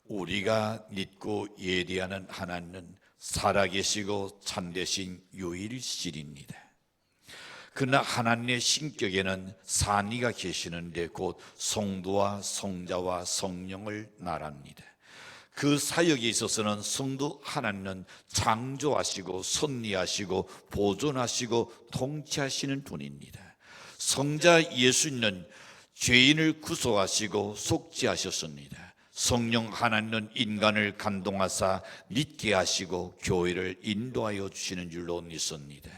우리가 믿고 예리하는 하나님은 살아계시고 참되신 유일신입니다. 그러나 하나님의 신격에는 삼위가 계시는데 곧 성도와 성자와 성령을 말합니다. 그 사역에 있어서는 성도 하나님은 창조하시고 섭리하시고 보존하시고 통치하시는 분입니다. 성자 예수님은 죄인을 구속하시고 속죄하셨습니다. 성령 하나님은 인간을 감동하사 믿게 하시고 교회를 인도하여 주시는 줄로 믿습니다.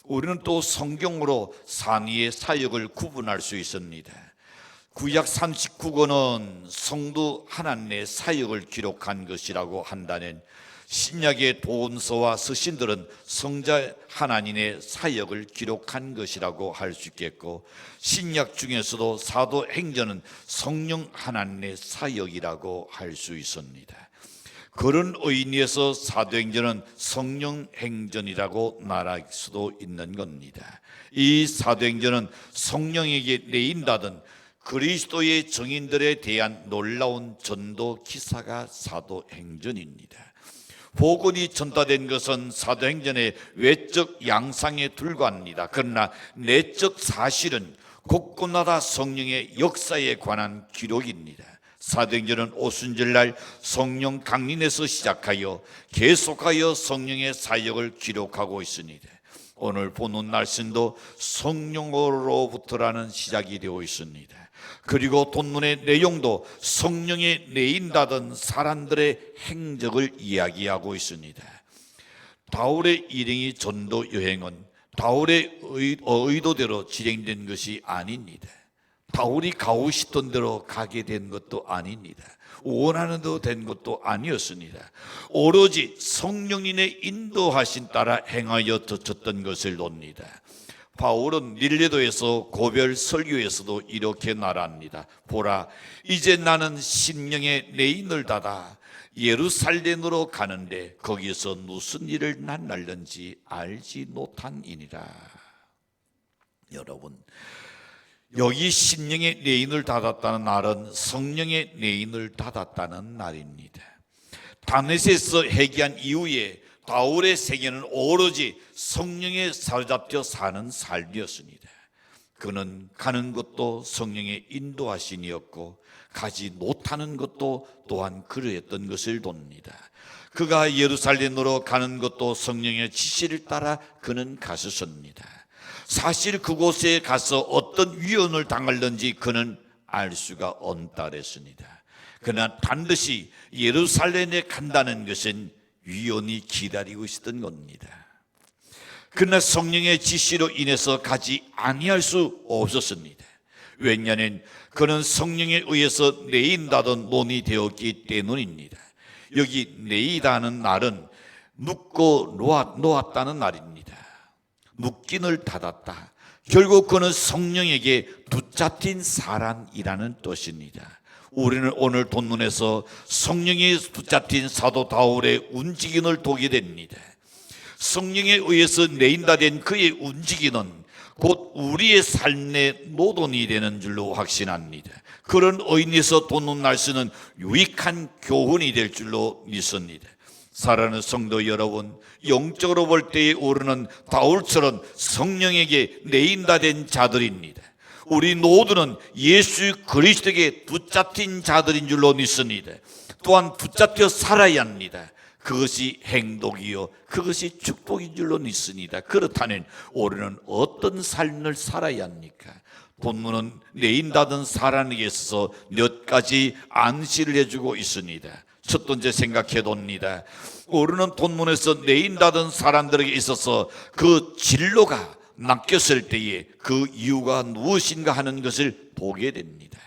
우리는 또 성경으로 삼위의 사역을 구분할 수 있습니다. 구약 39권은 성도 하나님의 사역을 기록한 것이라고 한다면 신약의 도원서와 서신들은 성자 하나님의 사역을 기록한 것이라고 할 수 있겠고, 신약 중에서도 사도행전은 성령 하나님의 사역이라고 할 수 있습니다. 그런 의미에서 사도행전은 성령행전이라고 말할 수도 있는 겁니다. 이 사도행전은 성령에게 내인다던 그리스도의 증인들에 대한 놀라운 전도 기사가 사도행전입니다. 복음이 전달된 것은 사도행전의 외적 양상에 불과합니다. 그러나 내적 사실은 곳곳마다 성령의 역사에 관한 기록입니다. 사도행전은 오순절날 성령 강림에서 시작하여 계속하여 성령의 사역을 기록하고 있습니다. 오늘 보는 말씀도 성령으로부터라는 시작이 되어 있습니다. 그리고 본문의 내용도 성령에 내인다던 사람들의 행적을 이야기하고 있습니다. 바울의 일행이 전도 여행은 바울의 의도대로 진행된 것이 아닙니다. 바울이 가고 싶던 대로 가게 된 것도 아닙니다. 원하는 대로 된 것도 아니었습니다. 오로지 성령님의 인도하신 따라 행하여 젖혔던 것을 놉니다. 바울은 밀레도에서 고별 설교에서도 이렇게 말합니다. 보라, 이제 나는 심령의 내인을 닫아 예루살렘으로 가는데 거기서 무슨 일을 만날는지 알지 못하니라. 여러분, 여기 심령의 내인을 닫았다는 날은 성령의 내인을 닫았다는 날입니다. 다메섹에서 회개한 이후에 바울의 세계는 오로지 성령에 사로잡혀 사는 삶이었습니다. 그는 가는 것도 성령의 인도하심이었고 가지 못하는 것도 또한 그러했던 것을 봅니다. 그가 예루살렘으로 가는 것도 성령의 지시를 따라 그는 갔었습니다. 사실 그곳에 가서 어떤 위험을 당할는지 그는 알 수가 없다랬습니다. 그러나 반드시 예루살렘에 간다는 것은 위험이 기다리고 있었던 겁니다. 그러나 성령의 지시로 인해서 가지 아니할 수 없었습니다. 왜냐하면 그는 성령에 의해서 내인다던 논이 되었기 때문입니다. 여기 내이다는 날은 묶고 놓았다는 날입니다. 묶인을 닫았다. 결국 그는 성령에게 붙잡힌 사람이라는 뜻입니다. 우리는 오늘 본문에서 성령에 붙잡힌 사도 바울의 움직임을 보게 됩니다. 성령에 의해서 내인다된 그의 움직임은 곧 우리의 삶의 노동이 되는 줄로 확신합니다. 그런 의미에서 본문 말씀은 유익한 교훈이 될 줄로 믿습니다. 사랑하는 성도 여러분, 영적으로 볼 때에 우리는 바울처럼 성령에게 내인다된 자들입니다. 우리 모두는 예수 그리스도에게 붙잡힌 자들인 줄로 믿습니다. 또한 붙잡혀 살아야 합니다. 그것이 행복이요 그것이 축복인 줄로 믿습니다. 그렇다면 우리는 어떤 삶을 살아야 합니까? 본문은 내인다던 사람에게 있어서 몇 가지 안시를 해주고 있습니다. 첫 번째 생각해 봅니다. 우리는 본문에서 내인다던 사람들에게 있어서 그 진로가 낚였을 때에 그 이유가 무엇인가 하는 것을 보게 됩니다.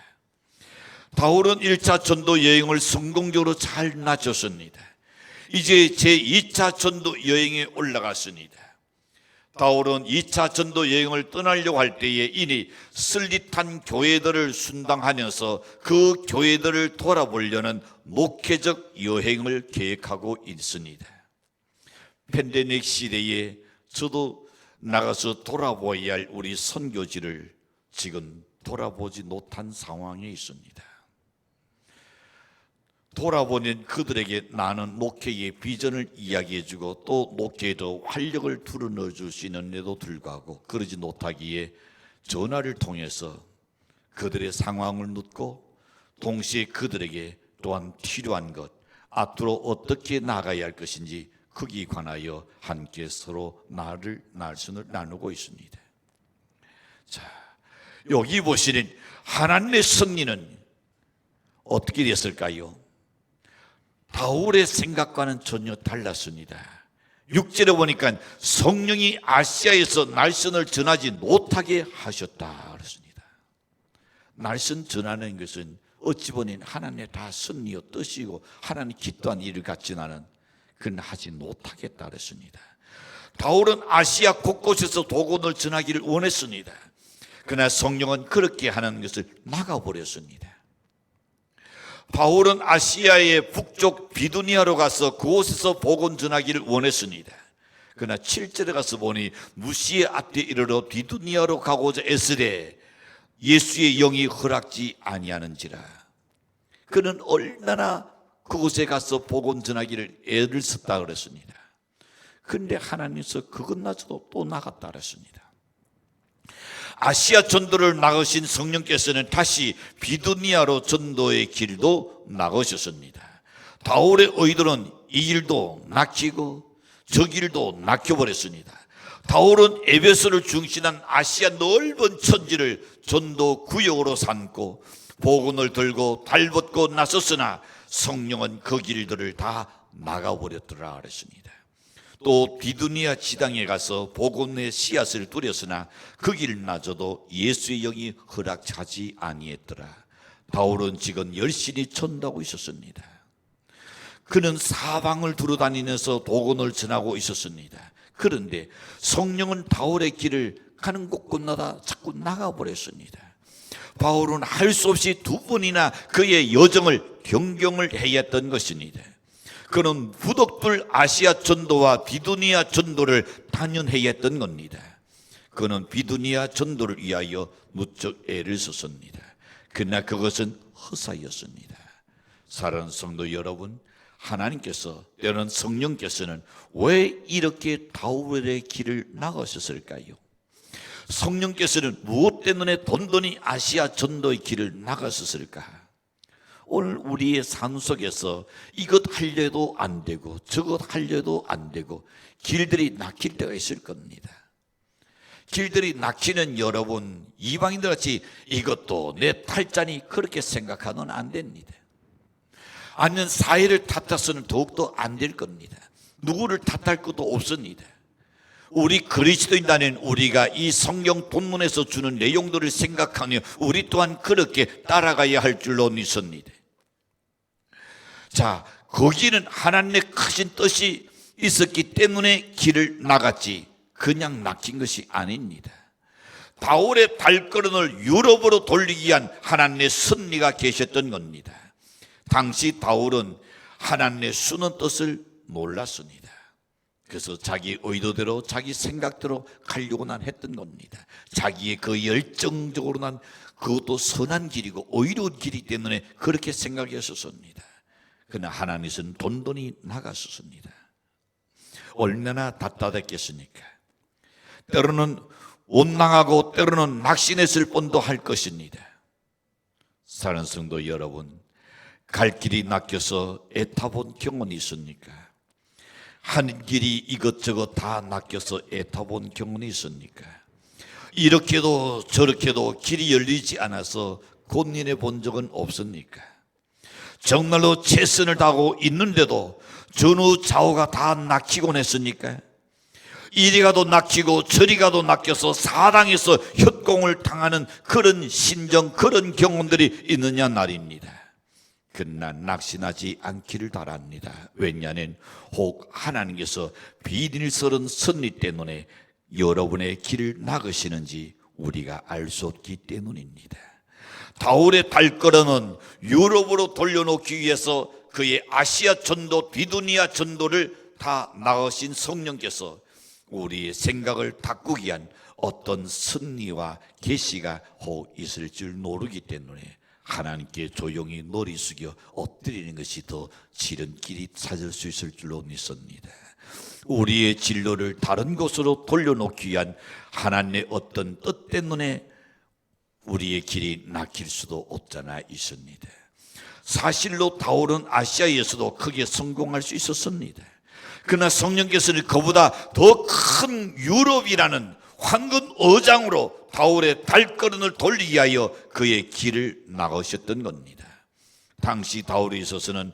바울은 1차 전도 여행을 성공적으로 잘 마쳤습니다. 이제 제2차 전도 여행에 올라갔습니다. 바울은 2차 전도 여행을 떠나려고 할 때에 이미 설립한 교회들을 순당하면서 그 교회들을 돌아보려는 목회적 여행을 계획하고 있습니다. 팬데믹 시대에 저도 나가서 돌아보아야 할 우리 선교지를 지금 돌아보지 못한 상황에 있습니다. 돌아보는 그들에게 나는 목회의 비전을 이야기해주고 또 목회에 더 활력을 불어넣어줄 수 있는데도 불구하고 그러지 못하기에 전화를 통해서 그들의 상황을 묻고 동시에 그들에게 또한 필요한 것, 앞으로 어떻게 나가야 할 것인지 거기에 관하여 함께 서로 날선을 나누고 있습니다. 자, 여기 보시는 하나님의 승리는 어떻게 됐을까요? 바울의 생각과는 전혀 달랐습니다. 6절에 보니까 성령이 아시아에서 날선을 전하지 못하게 하셨다 그랬습니다. 날선 전하는 것은 어찌 보니 하나님의 다 섭리요 뜻이고 하나님 기도한 일을 갖지 나는 그는 하지 못하겠다 그랬습니다. 바울은 아시아 곳곳에서 복음을 전하기를 원했습니다. 그러나 성령은 그렇게 하는 것을 막아버렸습니다. 바울은 아시아의 북쪽 비두니아로 가서 그곳에서 복음 전하기를 원했습니다. 그러나 7절에 가서 보니 무시의 앞에 이르러 비두니아로 가고자 애쓰되 예수의 영이 허락지 아니하는지라. 그는 얼마나 그곳에 가서 복음 전하기를 애를 썼다 그랬습니다. 그런데 하나님께서 그것마저도 또 나갔다 그랬습니다. 아시아 전도를 나가신 성령께서는 다시 비두니아로 전도의 길도 나가셨습니다. 바울의 의도는 이 길도 낚이고 저 길도 낚여버렸습니다. 바울은 에베소를 중심한 아시아 넓은 천지를 전도 구역으로 삼고 복음을 들고 달벗고 나섰으나 성령은 그 길들을 다 막아버렸더라 그랬습니다. 또 비두니아 지방에 가서 복음의 씨앗을 뿌렸으나 그 길마저도 예수의 영이 허락하지 아니했더라. 바울은 지금 열심히 전도하고 있었습니다. 그는 사방을 두루다니면서 복음을 전하고 있었습니다. 그런데 성령은 바울의 길을 가는 곳곳마다 자꾸 나가버렸습니다. 바울은 할 수 없이 두 번이나 그의 여정을 변경을 해야 했던 것입니다. 그는 부득불 아시아 전도와 비두니아 전도를 단연해야 했던 겁니다. 그는 비두니아 전도를 위하여 무척 애를 썼습니다. 그러나 그것은 허사였습니다. 사랑하는 성도 여러분, 하나님께서 때로는 성령께서는 왜 이렇게 바울의 길을 나가셨을까요? 성령께서는 무엇 때문에 돈돈이 아시아 전도의 길을 나가셨을까? 오늘 우리의 삶 속에서 이것 하려도 안 되고 저것 하려도 안 되고 길들이 막힐 때가 있을 겁니다. 길들이 막히는 여러분, 이방인들 같이 이것도 내 탈자니 그렇게 생각하면 안 됩니다. 아니면 사회를 탓해서는 더욱더 안 될 겁니다. 누구를 탓할 것도 없습니다. 우리 그리스도인다는 우리가 이 성경 본문에서 주는 내용들을 생각하며 우리 또한 그렇게 따라가야 할 줄로 믿습니다. 자, 거기는 하나님의 크신 뜻이 있었기 때문에 길을 나갔지 그냥 막힌 것이 아닙니다. 바울의 발걸음을 유럽으로 돌리기 위한 하나님의 섭리가 계셨던 겁니다. 당시 바울은 하나님의 수는 뜻을 몰랐습니다. 그래서 자기 의도대로 자기 생각대로 가려고만 했던 겁니다. 자기의 그 열정적으로 난 그것도 선한 길이고 의로운 길이 때문에 그렇게 생각했었습니다. 그러나 하나님은 돈돈이 나갔었습니다. 얼마나 답답했겠습니까? 때로는 원망하고 때로는 낙심했을 뻔도 할 것입니다. 사랑하는 성도 여러분, 갈 길이 낚여서 애타본 경험이 있습니까? 하는 길이 이것저것 다 낚여서 애타본 경험이 있습니까? 이렇게도 저렇게도 길이 열리지 않아서 고민해 본 적은 없습니까? 정말로 최선을 다하고 있는데도 전후 좌우가 다 낚이곤 했으니까 이리 가도 낚이고 저리 가도 낚여서 사당에서 협공을 당하는 그런 심정, 그런 경험들이 있느냐 말입니다. 그러나 낙심하지 않기를 바랍니다. 왜냐하면 혹 하나님께서 비밀스러운 섭리 때문에 여러분의 길을 나가시는지 우리가 알 수 없기 때문입니다. 바울의 발걸음은 유럽으로 돌려놓기 위해서 그의 아시아 전도, 비두니아 전도를 다 나가신 성령께서 우리의 생각을 바꾸기 위한 어떤 승리와 계시가 혹 있을 줄 모르기 때문에 하나님께 조용히 머리 숙여 엎드리는 것이 더 지름길이 찾을 수 있을 줄로 믿습니다. 우리의 진로를 다른 곳으로 돌려놓기 위한 하나님의 어떤 뜻 때문에 우리의 길이 막힐 수도 없잖아 있습니다. 사실로 바울은 아시아에서도 크게 성공할 수 있었습니다. 그러나 성령께서는 그보다 더 큰 유럽이라는 황금 어장으로 바울의 발걸음을 돌리기 위하여 그의 길을 나가셨던 겁니다. 당시 바울에 있어서는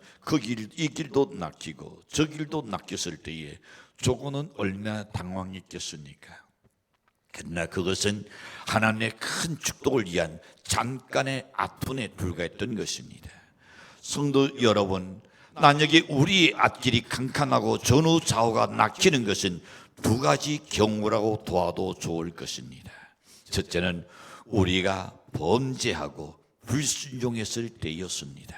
이 길도 낚이고 저 길도 낚였을 때에 조금은 얼마나 당황했겠습니까? 그러나 그것은 하나님의 큰 축복을 위한 잠깐의 아픔에 불과했던 것입니다. 성도 여러분, 만약에 우리의 앞길이 캄캄하고 전후 좌우가 막히는 것은 두 가지 경우라고 도와도 좋을 것입니다. 첫째는 우리가 범죄하고 불순종했을 때였습니다.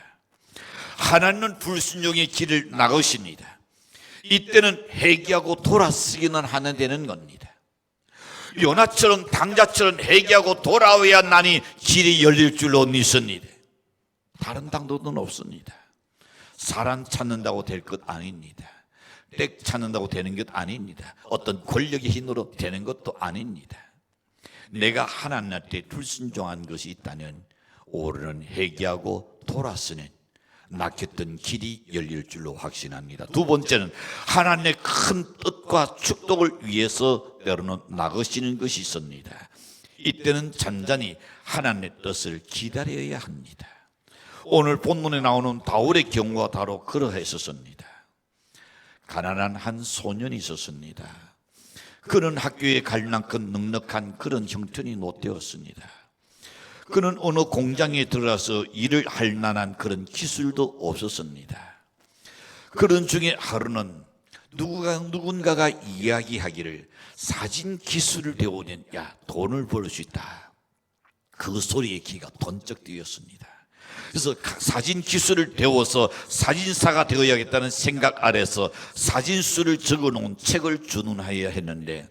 하나님은 불순종의 길을 나가십니다. 이때는 회개하고 돌아서기는 하는 되는 겁니다. 요나처럼 당자처럼 회개하고 돌아와야 나니 길이 열릴 줄로 믿습니다. 다른 방법은 없습니다. 사람 찾는다고 될 것 아닙니다. 댁 찾는다고 되는 것 아닙니다. 어떤 권력의 힘으로 되는 것도 아닙니다. 내가 하나님한테 불순종한 것이 있다면 오늘은 회개하고 돌아서는 막혔던 길이 열릴 줄로 확신합니다. 두 번째는 하나님의 큰 뜻과 축복을 위해서 때로는 나가시는 것이 있습니다. 이때는 잔잔히 하나님의 뜻을 기다려야 합니다. 오늘 본문에 나오는 바울의 경우와 바로 그러했었습니다. 가난한 한 소년이 있었습니다. 그는 학교에 갈 만큼 넉넉한 그런 형편이 못 되었습니다. 그는 어느 공장에 들어가서 일을 할 만한 그런 기술도 없었습니다. 그런 중에 하루는 누군가가 이야기하기를 사진 기술을 배우면 돈을 벌 수 있다. 그 소리에 귀가 번쩍 뜨였습니다. 그래서 사진 기술을 배워서 사진사가 되어야겠다는 생각 아래서 사진수를 적어놓은 책을 주문하여야 했는데,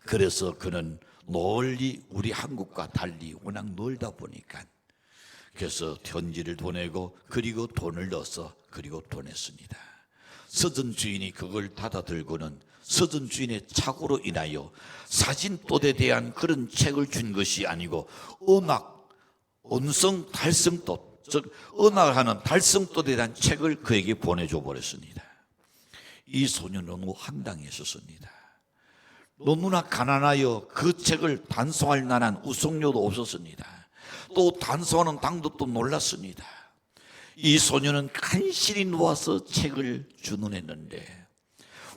그래서 그는 널리 우리 한국과 달리 워낙 놀다 보니까 그래서 편지를 보내고 그리고 돈을 넣어서 그리고 보냈습니다. 서점 주인이 그걸 받아들고는 서점 주인의 착오로 인하여 사진법에 대한 그런 책을 준 것이 아니고 음성 달성법, 즉 음악을 하는 달성법에 대한 책을 그에게 보내줘 버렸습니다. 이 소년은 너무 황당했었습니다. 너무나 가난하여 그 책을 단송할 만한 우송료도 없었습니다. 또 단송하는 방법도 몰랐습니다. 이 소년은 간신히 놓아서 책을 주문했는데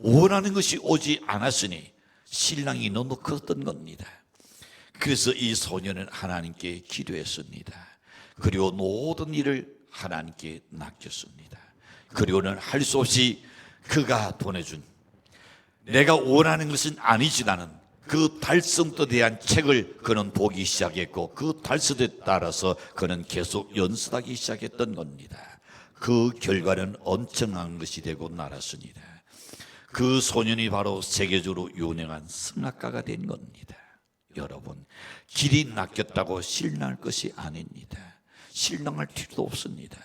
원하는 것이 오지 않았으니 신랑이 너무 컸던 겁니다. 그래서 이 소년은 하나님께 기도했습니다. 그리고 모든 일을 하나님께 맡겼습니다. 그리고는 할 수 없이 그가 보내준 내가 원하는 것은 아니지만은 그 달성법에 대한 책을 그는 보기 시작했고 그 달성에 따라서 그는 계속 연습하기 시작했던 겁니다. 그 결과는 엄청난 것이 되고 말았습니다. 그 소년이 바로 세계적으로 유명한 성악가가 된 겁니다. 여러분, 길이 낚였다고 실망할 것이 아닙니다. 실망할 필요도 없습니다.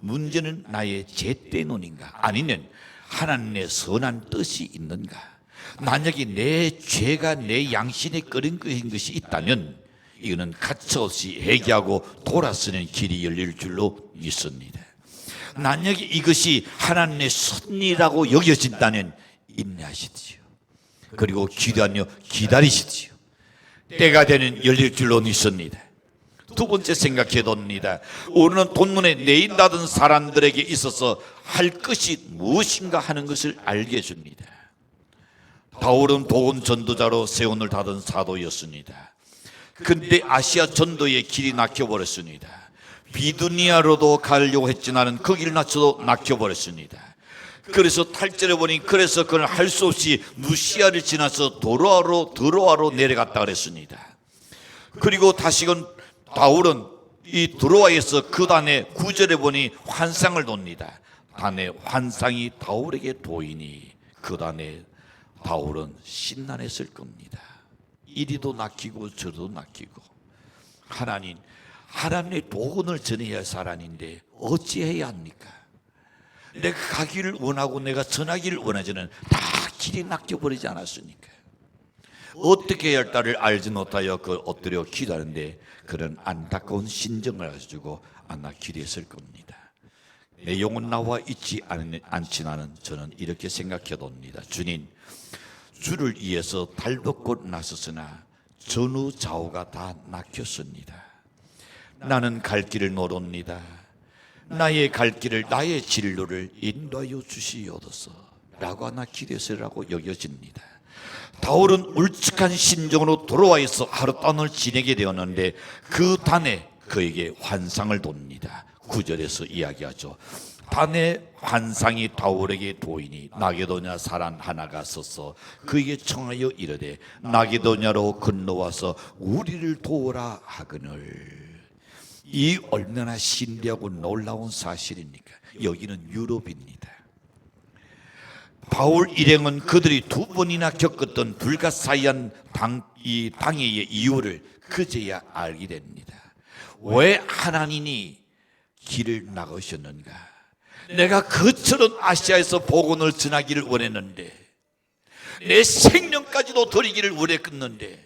문제는 나의 죄때문인가 아니면 하나님의 선한 뜻이 있는가. 만약에 내 죄가 내 양심에 끓인 것이 있다면 이거는 가차없이 회개하고 돌아서는 길이 열릴 줄로 믿습니다. 만약에 이것이 하나님의 선이라고 여겨진다면 인내하십시오. 그리고 기도하며 기다리십시오. 때가 되는 열릴 줄로 믿습니다. 두 번째 생각해 봅니다. 오늘은 본문에 내인받은 사람들에게 있어서 할 것이 무엇인가 하는 것을 알게 해줍니다. 바울은 복음 전도자로 세운을 받은 사도였습니다. 그런데 아시아 전도의 길이 막혀버렸습니다. 비두니아로도 가려고 했지만은 그 길 낮춰도 막혀버렸습니다. 그래서 탈절해 보니 그래서 그는 할 수 없이 루시아를 지나서 드로아로 내려갔다 그랬습니다. 그리고 다시금 바울은 이 드로아에서 그 단에 9절에 보니 환상을 돕니다. 단에 환상이 바울에게 보이니 그 단에 바울은 신난했을 겁니다. 이리도 낚이고 저리도 낚이고 하나님, 하나님의 복음을 전해야 할 사람인데 어찌해야 합니까? 내가 가기를 원하고 내가 전하기를 원하지는 다 길이 낚여버리지 않았습니까? 어떻게 해야 할지를 알지 못하여 그 엎드려 기도하는데 그런 안타까운 심정을 가지고 아마 기도했을 겁니다. 내 영혼 나와 있지 않지만은 저는 이렇게 생각해 봅니다. 주님, 주를 위해서 달벗고 나섰으나 전후 좌우가 다 막혔습니다. 나는 갈 길을 모릅니다. 나의 갈 길을, 나의 진로를 인도하여 주시옵소서 라고 하나 기도했으라고 여겨집니다. 바울은 울적한 심정으로 돌아와 있어 하룻밤을 지내게 되었는데 그 단에 그에게 환상을 돕니다. 9절에서 이야기하죠. 밤에 환상이 바울에게 보이니 나게도냐 사람 하나가 서서 그에게 청하여 이르되 나게도냐로 건너와서 우리를 도우라 하거늘. 이 얼마나 신비하고 놀라운 사실입니까? 여기는 유럽입니다. 바울 일행은 그들이 두 번이나 겪었던 불가사의한 방해의 이유를 그제야 알게 됩니다. 왜 하나님이 길을 막으셨는가? 내가 그처럼 아시아에서 복음을 전하기를 원했는데, 내 생명까지도 드리기를 원했는데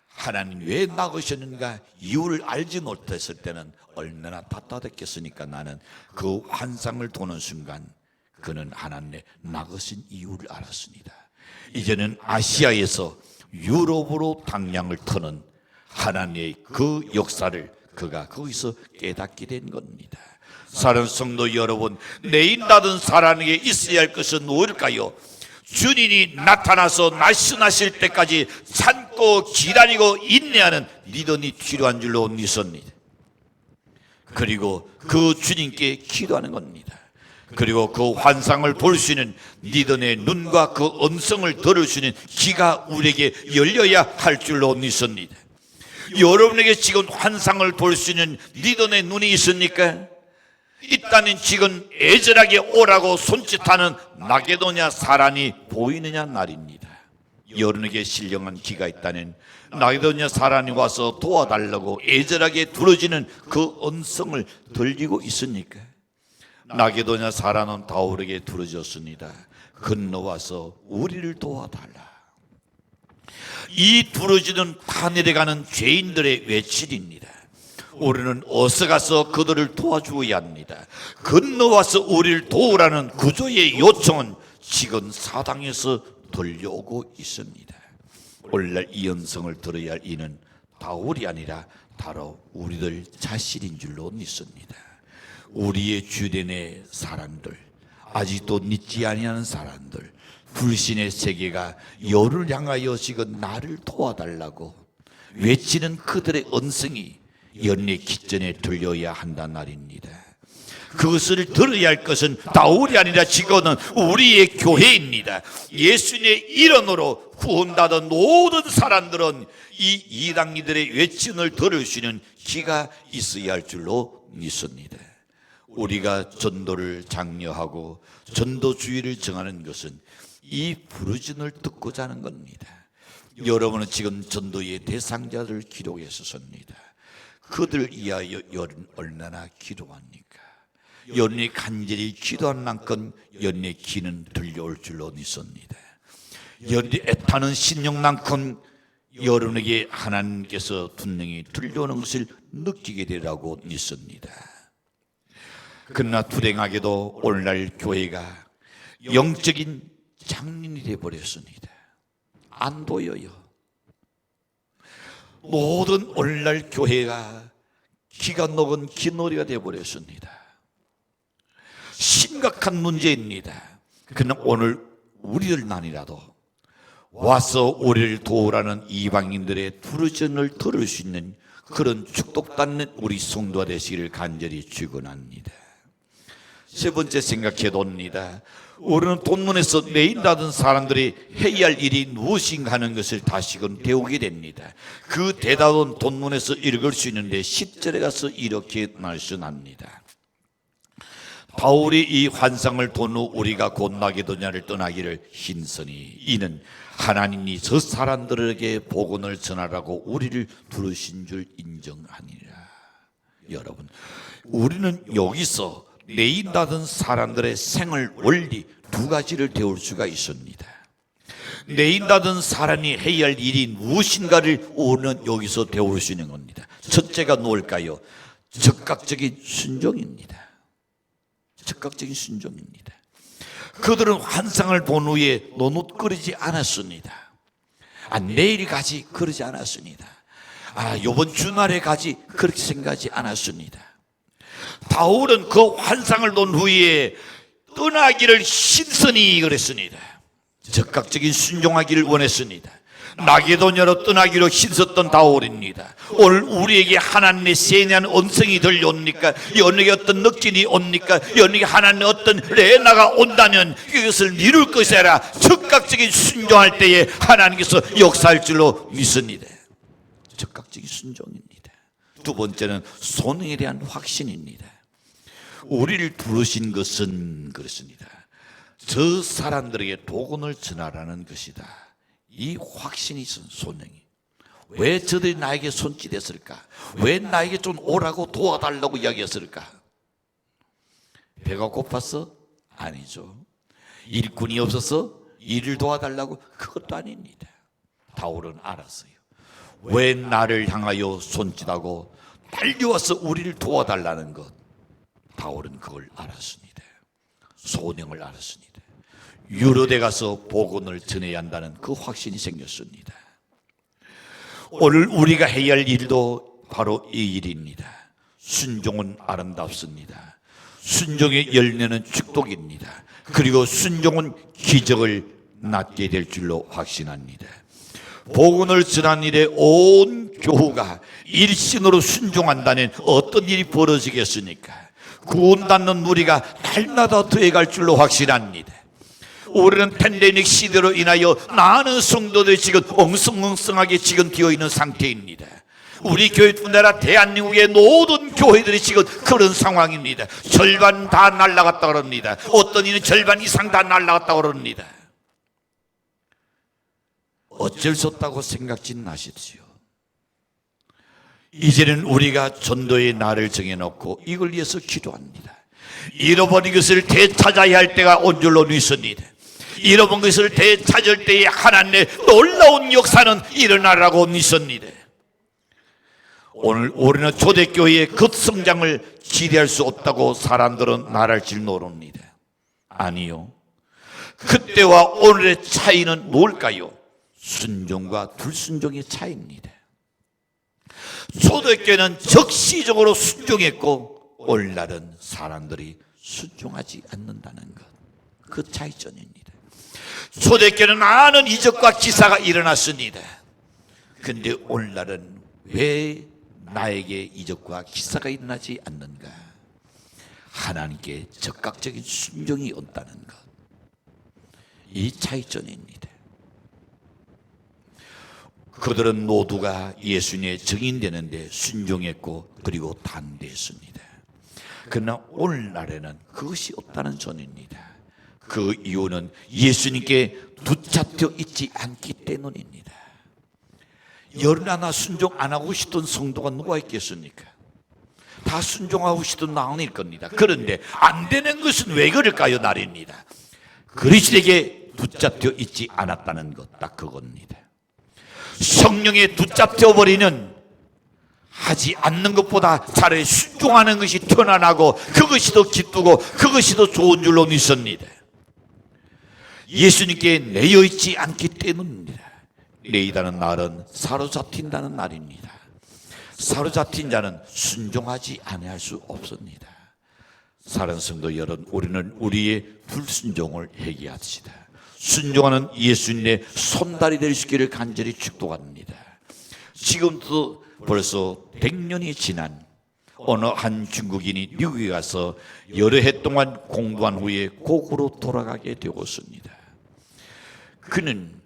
하나님 왜 막으셨는가? 이유를 알지 못했을 때는 얼마나 답답했겠습니까? 나는 그 환상을 도는 순간 그는 하나님의 막으신 이유를 알았습니다. 이제는 아시아에서 유럽으로 방향을 터는 하나님의 그 역사를 그가 거기서 깨닫게 된 겁니다. 사랑하는 성도 여러분, 내인 닫은 사람에게 있어야 할 것은 무엇일까요? 주님이 나타나서 말씀하실 때까지 참고 기다리고 인내하는 믿음이 필요한 줄로 믿습니다. 그리고 그 주님께 기도하는 겁니다. 그리고 그 환상을 볼 수 있는 믿음의 눈과 그 음성을 들을 수 있는 귀가 우리에게 열려야 할 줄로 믿습니다. 여러분에게 지금 환상을 볼 수 있는 믿음의 눈이 있습니까? 있다면 지금 애절하게 오라고 손짓하는 마게도냐 사람이 보이느냐 말입니다. 여러분에게 신령한 귀가 있다면 마게도냐 사람이 와서 도와달라고 애절하게 부르짖는 그 음성을 들리고 있습니까? 마게도냐 사람은 바울에게 부르짖었습니다. 건너와서 우리를 도와달라. 이 부르짖는 하늘에 죄인들의 외침입니다. 우리는 어서 가서 그들을 도와주어야 합니다. 건너와서 우리를 도우라는 구조의 요청은 지금 사당에서 들려오고 있습니다. 오늘날 이 음성을 들어야 할 이는 바울이 아니라 바로 우리들 자신인 줄로 믿습니다. 우리의 주변의 사람들, 아직도 믿지 아니하는 사람들, 불신의 세계가 여를 향하여 지금 나를 도와달라고 외치는 그들의 음성이 연례 기전에 들려야 한단 말입니다. 그것을 들어야 할 것은 바울이 아니라 지금은 우리의 교회입니다. 예수님의 이름으로 구원받은 모든 사람들은 이 이방인들의 외침을 들을 수 있는 귀가 있어야 할 줄로 믿습니다. 우리가 전도를 장려하고 전도주의를 정하는 것은 이 부르짖음을 듣고자 하는 겁니다. 여러분은 지금 전도의 대상자를 기록했었습니다. 그들 위하여 여러분 얼마나 기도합니까? 여러분이 간절히 기도한 만큼 여러분의 귀는 들려올 줄로 믿습니다. 여러분이 애타는 심령만큼 여러분에게 하나님께서 분명히 들려오는 것을 느끼게 되라고 믿습니다. 그러나 불행하게도 오늘날 교회가 영적인 장님이 되어버렸습니다. 안 보여요. 모든 오늘날 교회가 기가 녹은 기놀이가 되어버렸습니다. 심각한 문제입니다. 그러나 오늘 우리들만이라도 와서 우리를 도우라는 이방인들의 부르짖음을 들을 수 있는 그런 축복받는 우리 성도가 되시기를 간절히 축원합니다. 세 번째 생각해 봅니다. 우리는 본문에서 내인 닫은 사람들이 해야 할 일이 무엇인가 하는 것을 다시금 배우게 됩니다. 그 대답은 본문에서 읽을 수 있는데 10절에 가서 이렇게 말씀합니다. 바울이 이 환상을 본 후 우리가 곧 마게도냐를 떠나기를 힘쓰니 이는 하나님이 저 사람들에게 복음을 전하라고 우리를 부르신 줄 인정하니라. 여러분, 우리는 여기서 내인다던 사람들의 생활 원리 두 가지를 배울 수가 있습니다. 내인다던 사람이 해야 할 일이 무엇인가를 우리는 여기서 배울 수 있는 겁니다. 첫째가 뭘까요? 즉각적인 순종입니다. 즉각적인 순종입니다. 그들은 환상을 본 후에 노릇거리지 않았습니다. 내일 가지 그러지 않았습니다. 이번 주말에 가지 그렇게 생각하지 않았습니다. 바울은 그 환상을 본 후에 떠나기를 신선히 그랬습니다. 즉각적인 순종하기를 원했습니다. 나게도냐로 떠나기로 힘썼던 바울입니다. 오늘 우리에게 하나님의 세뇌한 음성이 들려옵니까? 연예계 어떤 느낌이 옵니까? 연예계 하나님의 어떤 레나가 온다면 이것을 이룰 것이라 즉각적인 순종할 때에 하나님께서 역사할 줄로 믿습니다. 즉각적인 순종입니다. 두 번째는 소능에 대한 확신입니다. 우리를 부르신 것은 그렇습니다. 저 사람들에게 복음을 전하라는 것이다. 이 확신이 있은 소명이. 왜 저들이 나에게 손짓했을까? 왜 나에게 좀 오라고 도와달라고 이야기했을까? 배가 고파서? 아니죠. 일꾼이 없어서 일을 도와달라고? 그것도 아닙니다. 바울은 알았어요. 왜 나를 향하여 손짓하고 달려와서 우리를 도와달라는 것. 바울은 그걸 알았습니다. 소명을 알았습니다. 유로대 가서 복음을 전해야 한다는 그 확신이 생겼습니다. 오늘 우리가 해야 할 일도 바로 이 일입니다. 순종은 아름답습니다. 순종의 열매는 축복입니다. 그리고 순종은 기적을 낳게 될 줄로 확신합니다. 복음을 전한 일에 온 교우가 일신으로 순종한다면 어떤 일이 벌어지겠습니까? 구원받는 무리가 날마다 더해갈 줄로 확신합니다. 우리는 팬데믹 시대로 인하여 많은 성도들이 지금 엉성엉성하게 지금 되어있는 상태입니다. 우리 교회뿐 아니라 대한민국의 모든 교회들이 지금 그런 상황입니다. 절반 다 날아갔다 그럽니다. 어떤 이는 절반 이상 다 날아갔다 그럽니다. 어쩔 수 없다고 생각지 마십시오. 이제는 우리가 전도의 날을 정해놓고 이걸 위해서 기도합니다. 잃어버린 것을 되찾아야 할 때가 온 줄로 믿습니다. 잃어본 것을 되찾을 때에 하나님의 놀라운 역사는 일어나라고 믿습니다. 오늘 우리는 초대교회의 급성장을 기대할 수 없다고 사람들은 말할지 모릅니다. 아니요. 그때와 오늘의 차이는 뭘까요? 순종과 불순종의 차이입니다. 초대교회는 적시적으로 순종했고 오늘날은 사람들이 순종하지 않는다는 것. 그 차이점입니다. 초대교회는 많은 이적과 기사가 일어났습니다. 그런데 오늘날은 왜 나에게 이적과 기사가 일어나지 않는가? 하나님께 적극적인 순종이 없다는 것. 이 차이점입니다. 그들은 모두가 예수님의 증인되는데 순종했고 그리고 담대했습니다. 그러나 오늘날에는 그것이 없다는 전입니다. 그 이유는 예수님께 붙잡혀 있지 않기 때문입니다. 열하나 순종 안 하고 싶던 성도가 누가 있겠습니까? 다 순종하고 싶던 마음일 겁니다. 그런데 안 되는 것은 왜 그럴까요? 날입니다. 그리스도에게 붙잡혀 있지 않았다는 것, 딱 그겁니다. 성령에 붙잡혀 버리는 하지 않는 것보다 차라리 순종하는 것이 편안하고 그것이 더 기쁘고 그것이 더 좋은 줄로 믿습니다. 예수님께 내어 있지 않기 때문입니다. 내이다는 날은 사로잡힌다는 날입니다. 사로잡힌 자는 순종하지 아니할 수 없습니다. 사랑하는 성도 여러분, 우리는 우리의 불순종을 회개합시다. 순종하는 예수님의 손달이 될 수 있기를 간절히 축복합니다. 지금도 벌써 100년이 지난 어느 한 중국인이 미국에 가서 여러 해 동안 공부한 후에 고국으로 돌아가게 되었습니다. 그는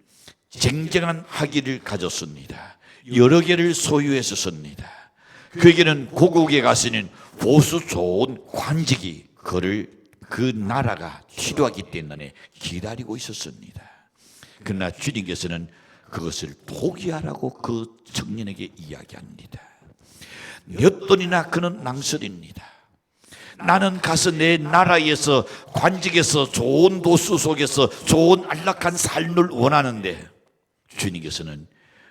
쟁쟁한 학위를 가졌습니다. 여러 개를 소유했었습니다. 그에게는 고국에 가서는 보수 좋은 관직이 그를 그 나라가 필요하기 때문에 기다리고 있었습니다. 그러나 주님께서는 그것을 포기하라고 그 청년에게 이야기합니다. 몇 번이나 그는 낭설입니다. 나는 가서 내 나라에서 관직에서 좋은 도수 속에서 좋은 안락한 삶을 원하는데 주님께서는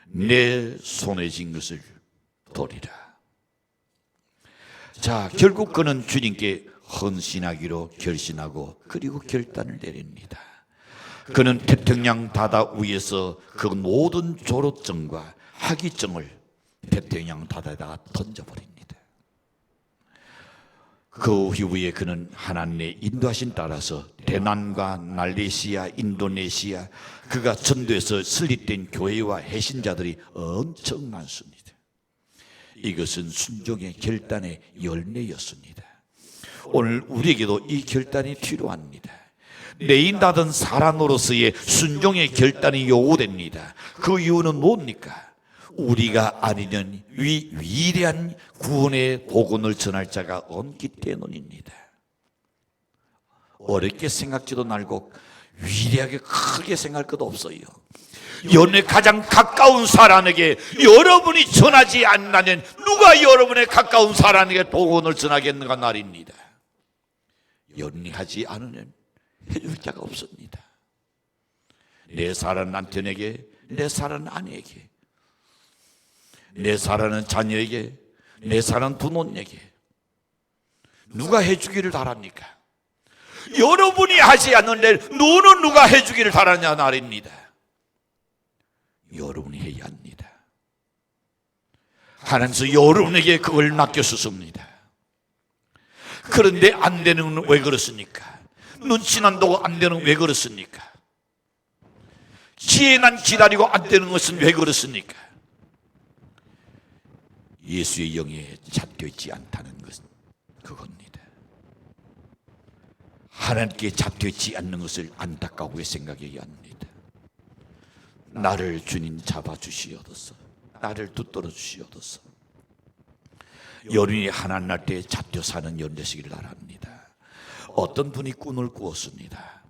내 손에 쥔 것을 돌이라. 자, 결국 그는 주님께 헌신하기로 결심하고 그리고 결단을 내립니다. 그는 태평양 바다 위에서 그 모든 졸업증과 학위증을 태평양 바다에다가 던져버립니다. 그 이후에 그는 하나님의 인도하신 따라서 대만과 말레이시아, 인도네시아, 그가 전도해서 설립된 교회와 해신자들이 엄청 많습니다. 이것은 순종의 결단의 열매였습니다. 오늘 우리에게도 이 결단이 필요합니다. 내인받은 사람으로서의 순종의 결단이 요구됩니다. 그 이유는 뭡니까? 우리가 아니면 위대한 구원의 복음을 전할 자가 없기 때문입니다. 어렵게 생각지도 말고 위대하게 크게 생각할 것도 없어요. 여러분의 가장 가까운 사람에게 여러분이 전하지 않는다면 누가 여러분의 가까운 사람에게 복음을 전하겠는가 말입니다. 여러분이 하지 않으면 해줄 자가 없습니다. 내 사랑하는 남편에게, 내 사랑하는 아내에게, 내 사랑하는 자녀에게, 내 사랑하는 부모님에게 누가 해주기를 바랍니까? 여러분이 하지 않는데 너는 누가 해주기를 바라냐 말입니다. 여러분이 해야 합니다. 하나님께서 여러분에게 그걸 맡겼습니다. 그런데 안 되는 건 왜 그렇습니까? 눈치 난다고 안 되는 건 왜 그렇습니까? 지혜 난 기다리고 안 되는 것은 왜 그렇습니까? 예수의 영에 잡혀 있지 않다는 것은 그겁니다. 하나님께 잡혀 있지 않는 것을 안타까우게 생각해야 합니다. 나를 주님 잡아주시옵소서. 나를 붙들어 주시옵소서. 여러분이 하나님 날 때 잡혀 사는 연 되시기를 바랍니다. 어떤 분이 꿈을 꾸었습니다.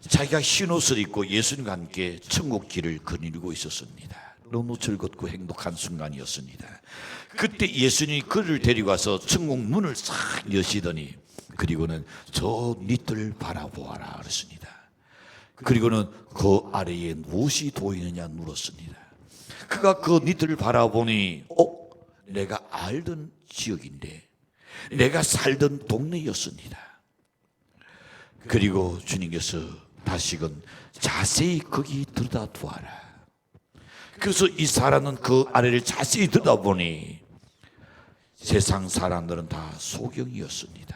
자기가 흰 옷을 입고 예수님과 함께 천국 길을 거닐고 있었습니다. 너무 즐겁고 행복한 순간이었습니다. 그때 예수님이 그를 데리고 와서 천국 문을 싹 여시더니 그리고는 저 밑을 바라보아라 그랬습니다. 그리고는 그 아래에 무엇이 보이느냐 물었습니다. 그가 그 밑을 바라보니 내가 알던 지역인데 내가 살던 동네였습니다. 그리고 주님께서 다시금 자세히 거기 들여다보아라. 그래서 이 사람은 그 아래를 자세히 들여다보니 세상 사람들은 다 소경이었습니다.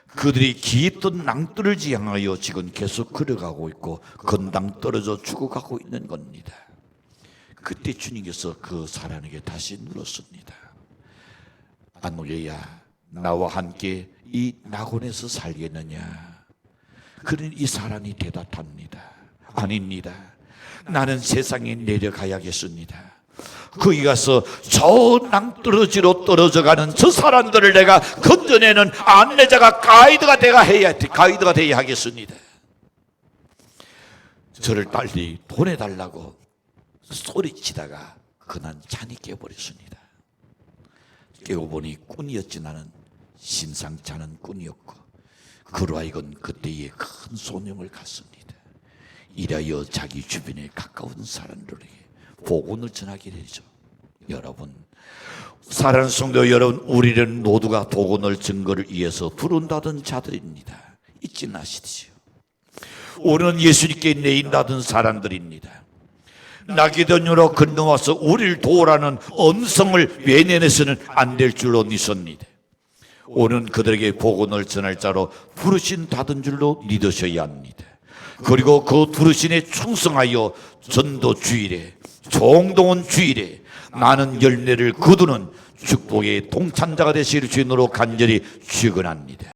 그들이 깊던 낭떠를 지향하여 지금 계속 걸어가고 있고 건당 떨어져 죽어가고 있는 겁니다. 그때 주님께서 그 사람에게 다시 물었습니다. 아노레야, 나와 함께 이 낙원에서 살겠느냐? 그는 이 사람이 대답합니다. 아닙니다. 나는 세상에 내려가야겠습니다. 거기 가서 저 낭떠러지로 떨어져가는 저 사람들을 내가 건져내는 안내자가 가이드가 되어야 하겠습니다. 저를 빨리 보내달라고 소리치다가 그날 잠이 깨버렸습니다. 깨워보니 꿈이었지 나는 심상치 않은 꿈이었고 그로 하여금 그때에 큰 소명을 갖습니다. 이라여 자기 주변에 가까운 사람들에게 복음을 전하게 되죠. 여러분, 사랑하는 성도 여러분, 우리는 모두가 복음을 증거를 위해서 부른다던 자들입니다. 잊지 마시지요. 우리는 예수님께 내인다던 사람들입니다. 나기도녀로 건너와서 우리를 도우라는 음성을 외면해서는 안 될 줄로 믿습니다. 오늘 그들에게 복음을 전할 자로 부르신 다던 줄로 믿으셔야 합니다. 그리고 그 부르심에 충성하여 전도 주일에, 총동원 주일에 많은 열매를 거두는 축복의 동참자가 되시기를 주님으로 간절히 축원합니다.